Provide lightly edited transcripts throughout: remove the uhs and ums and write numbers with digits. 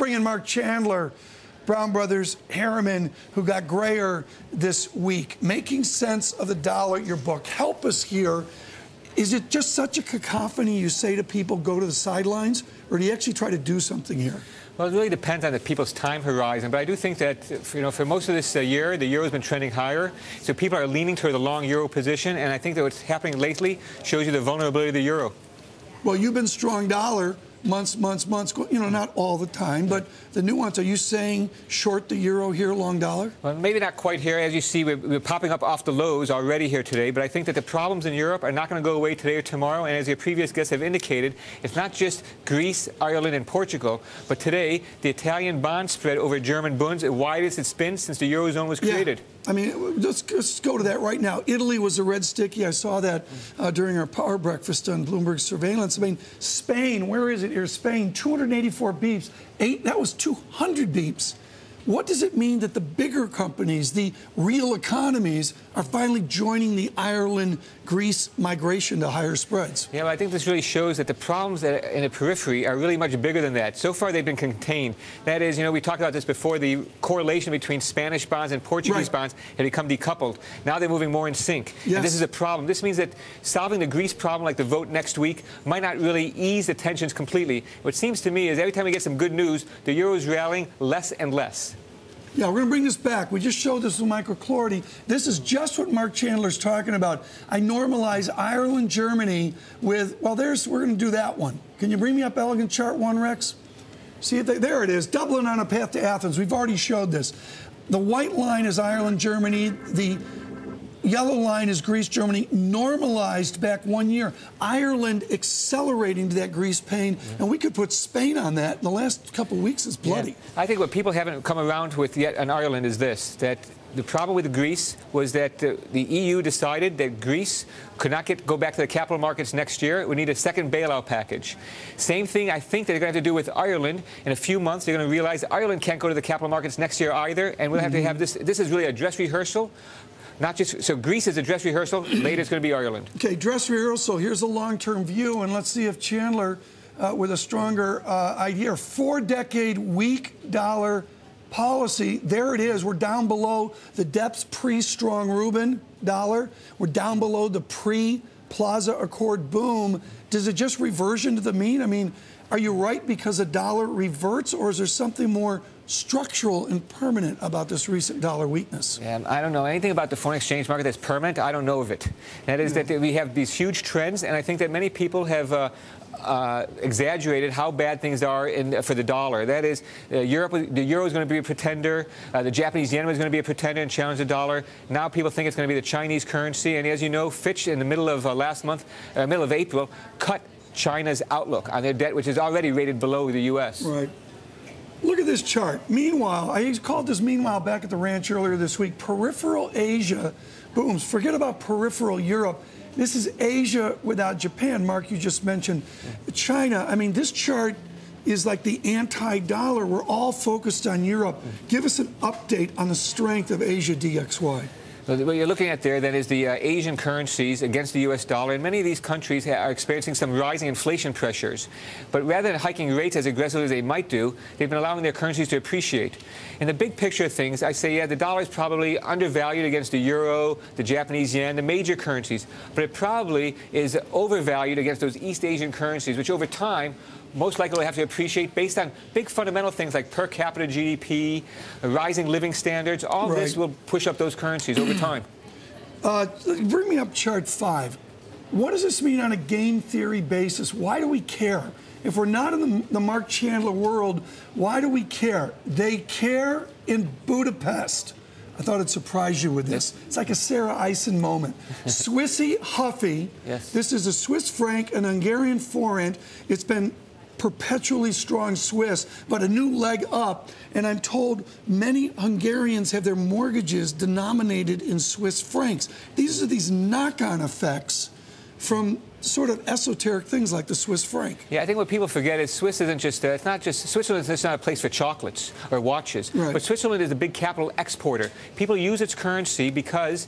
bring in Marc Chandler, Brown Brothers Harriman, who got grayer this week. Making Sense of the Dollar, your book. Help us here. Is it just such a cacophony you say to people, go to the sidelines, or do you actually try to do something here? Well, it really depends on the people's time horizon, but I do think that for most of this year, the euro has been trending higher, so people are leaning toward the long euro position, and I think that what's happening lately shows you the vulnerability of the euro. Well, you've been strong dollar months, not all the time, but the nuance, are you saying short the euro here, long dollar? Well, maybe not quite here. As you see, we're popping up off the lows already here today, but I think that the problems in Europe are not going to go away today or tomorrow, and as your previous guests have indicated, it's not just Greece, Ireland, and Portugal, but today, the Italian bond spread over German bunds, the widest it's been since the Eurozone was created. I mean, let's go to that right now. Italy was a red sticky. I saw that during our power breakfast on Bloomberg surveillance. I mean, Spain, where is it here? Spain, 284 beeps. That was 200 beeps. What does it mean that the bigger companies, the real economies, are finally joining the Ireland-Greece migration to higher spreads? Yeah, well, I think this really shows that the problems that in the periphery are really much bigger than that. So far, they've been contained. That is, we talked about this before, the correlation between Spanish bonds and Portuguese bonds had become decoupled. Now they're moving more in sync. Yes. And this is a problem. This means that solving the Greece problem, like the vote next week, might not really ease the tensions completely. What seems to me is every time we get some good news, the euro is rallying less and less. Yeah, we're going to bring this back. We just showed this with microchlority. This is just what Marc Chandler's talking about. I normalize Ireland, Germany with, well, we're going to do that one. Can you bring me up Elegant Chart 1, Rex? See it? There it is. Dublin on a path to Athens. We've already showed this. The white line is Ireland, Germany. The yellow line is Greece, Germany, normalized back 1 year. Ireland accelerating to that Greece pain, and we could put Spain on that. The last couple of weeks is bloody. Yeah. I think what people haven't come around with yet in Ireland is this, that the problem with Greece was that the EU decided that Greece could not go back to the capital markets next year. We need a second bailout package. Same thing I think they're going to have to do with Ireland. In a few months, they're going to realize Ireland can't go to the capital markets next year either, and we'll have to have this. This is really a dress rehearsal. Not just, so Greece is a dress rehearsal, later it's going to be Ireland. Okay, dress rehearsal, here's a long-term view, and let's see if Chandler, with a stronger idea, 4-decade weak dollar policy, there it is, we're down below the depths pre-strong Reuben dollar, we're down below the pre-Plaza Accord boom. Does it just reversion to the mean? I mean, are you right because a dollar reverts, or is there something more structural and permanent about this recent dollar weakness? Yeah, I don't know anything about the foreign exchange market that's permanent. I don't know of it. That is that we have these huge trends, and I think that many people have exaggerated how bad things are for the dollar. That is, the euro is going to be a pretender. The Japanese yen is going to be a pretender and challenge the dollar. Now people think it's going to be the Chinese currency. And as you know, Fitch in the middle of middle of April, cut China's outlook on their debt, which is already rated below the U.S. Right. Look at this chart. Meanwhile, I called this meanwhile back at the ranch earlier this week. Peripheral Asia booms. Forget about peripheral Europe. This is Asia without Japan. Mark, you just mentioned China. I mean, this chart is like the anti-dollar. We're all focused on Europe. Give us an update on the strength of Asia DXY. What you're looking at there, then, is the Asian currencies against the U.S. dollar. And many of these countries are experiencing some rising inflation pressures. But rather than hiking rates as aggressively as they might do, they've been allowing their currencies to appreciate. In the big picture of things, I say, yeah, the dollar is probably undervalued against the euro, the Japanese yen, the major currencies. But it probably is overvalued against those East Asian currencies, which over time most likely will have to appreciate based on big fundamental things like per capita GDP, rising living standards. All this will push up those currencies over time. Bring me up chart 5. What does this mean on a game theory basis? Why do we care? If we're not in the Marc Chandler world, why do we care? They care in Budapest. I thought it'd surprise you with this. It's like a Sarah Eisen moment. Swissy Huffy. Yes. This is a Swiss franc, an Hungarian forint. It's been perpetually strong Swiss, but a new leg up. And I'm told many Hungarians have their mortgages denominated in Swiss francs. These are these knock-on effects from sort of esoteric things like the Swiss franc. Yeah, I think what people forget is Swiss isn't just, it's not just, Switzerland is not a place for chocolates or watches, right. but Switzerland is a big capital exporter. People use its currency because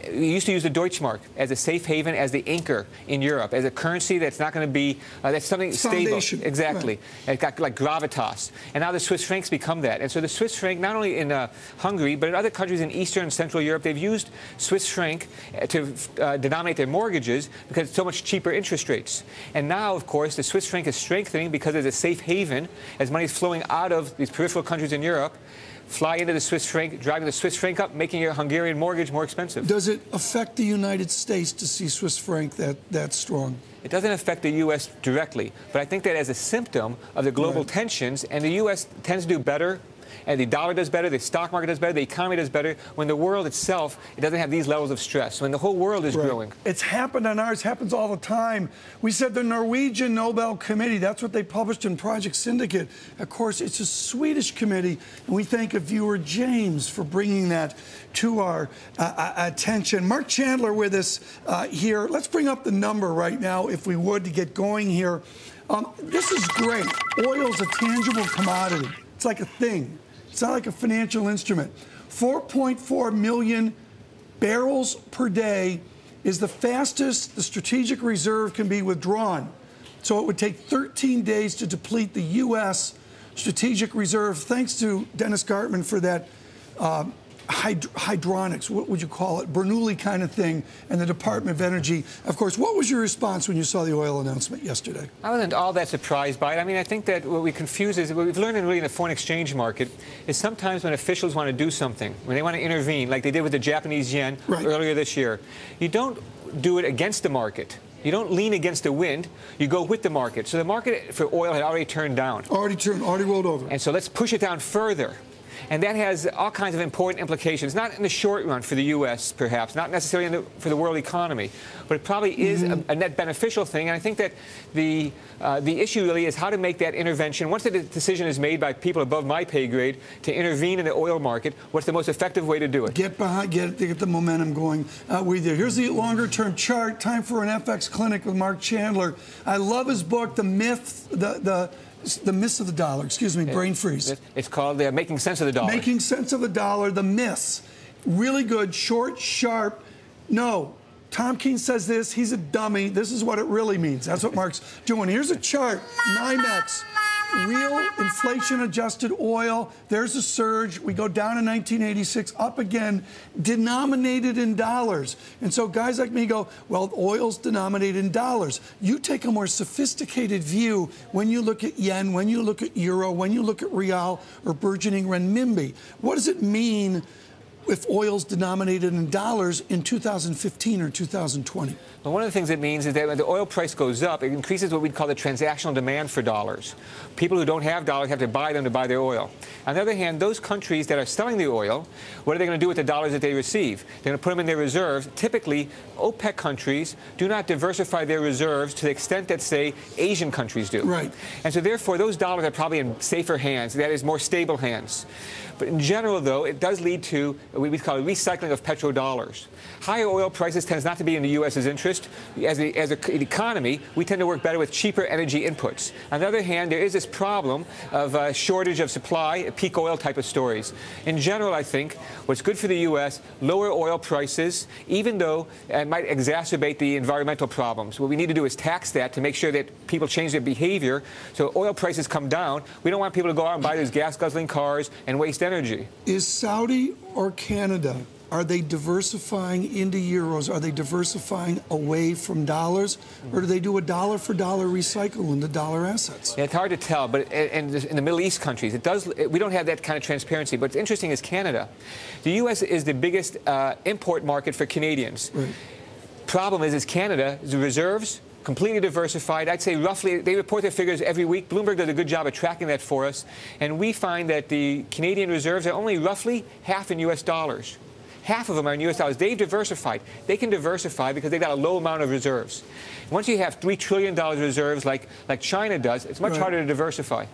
we used to use the Deutschmark as a safe haven, as the anchor in Europe, as a currency that's not going to be, that's something Foundation. stable. Exactly. Right. It's got like gravitas. And now the Swiss franc's become that. And so the Swiss franc, not only in Hungary, but in other countries in Eastern and Central Europe, they've used Swiss franc to denominate their mortgages because it's so much cheaper interest rates. And now, of course, the Swiss franc is strengthening because it's a safe haven as money is flowing out of these peripheral countries in Europe, fly into the Swiss franc, driving the Swiss franc up, making your Hungarian mortgage more expensive. Does it affect the United States to see Swiss franc that strong? It doesn't affect the U.S. directly, but I think that as a symptom of the global tensions, and the U.S. tends to do better, and the dollar does better, the stock market does better, the economy does better, when the world itself, it doesn't have these levels of stress, when the whole world is growing. It's happened on ours, happens all the time. We said the Norwegian Nobel Committee, that's what they published in Project Syndicate. Of course, it's a Swedish committee, and we thank viewer James for bringing that to our attention. Marc Chandler with us here. Let's bring up the number right now, if we would, to get going here. This is great. Oil's a tangible commodity. It's like a thing. It's not like a financial instrument. 4.4 million barrels per day is the fastest the strategic reserve can be withdrawn. So it would take 13 days to deplete the U.S. strategic reserve. Thanks to Dennis Gartman for that hydronics, what would you call it, Bernoulli kind of thing, and the Department of Energy. Of course, what was your response when you saw the oil announcement yesterday? I wasn't all that surprised by it. I mean, I think that what we confuse is, what we've learned in the foreign exchange market is sometimes when officials want to do something, when they want to intervene, like they did with the Japanese yen earlier this year, you don't do it against the market. You don't lean against the wind. You go with the market. So the market for oil had already turned down. Already rolled over. And so let's push it down further. And that has all kinds of important implications, not in the short run for the U.S., perhaps, not necessarily for the world economy, but it probably is a net beneficial thing. And I think that the issue really is how to make that intervention. Once the decision is made by people above my pay grade to intervene in the oil market, what's the most effective way to do it? Get the momentum going with you. Here's the longer-term chart. Time for an FX clinic with Marc Chandler. I love his book, The Myth, the Myths of the Dollar, brain freeze. It's called Making Sense of the Dollar. Making Sense of the Dollar, The Myths. Really good, short, sharp. No, Tom Keene says this, he's a dummy. This is what it really means. That's what Marc's doing. Here's a chart, NYMEX. Real inflation-adjusted oil, there's a surge. We go down in 1986, up again, denominated in dollars. And so guys like me go, well, oil's denominated in dollars. You take a more sophisticated view when you look at yen, when you look at euro, when you look at real or burgeoning renminbi. What does it mean if oil's denominated in dollars in 2015 or 2020? Well, one of the things it means is that when the oil price goes up, it increases what we'd call the transactional demand for dollars. People who don't have dollars have to buy them to buy their oil. On the other hand, those countries that are selling the oil, what are they going to do with the dollars that they receive? They're going to put them in their reserves. Typically, OPEC countries do not diversify their reserves to the extent that, say, Asian countries do. Right. And so, therefore, those dollars are probably in safer hands, that is, more stable hands. But in general, though, it does lead to what we call a recycling of petrodollars. Higher oil prices tends not to be in the U.S.'s interest. As an economy, we tend to work better with cheaper energy inputs. On the other hand, there is this problem of shortage of supply, peak oil type of stories. In general, I think what's good for the U.S., lower oil prices, even though it might exacerbate the environmental problems. What we need to do is tax that to make sure that people change their behavior. So oil prices come down. We don't want people to go out and buy those gas-guzzling cars and waste energy. Is Saudi or Canada, are they diversifying into euros? Are they diversifying away from dollars? Or do they do a dollar-for-dollar recycle into dollar assets? Yeah, it's hard to tell, but in the Middle East countries, we don't have that kind of transparency. But what's interesting is Canada. The U.S. is the biggest import market for Canadians. Right. Problem is Canada, the reserves, completely diversified. I'd say roughly, they report their figures every week. Bloomberg does a good job of tracking that for us. And we find that the Canadian reserves are only roughly half in U.S. dollars. Half of them are in U.S. dollars. They've diversified. They can diversify because they've got a low amount of reserves. Once you have $3 trillion reserves like China does, it's much harder to diversify.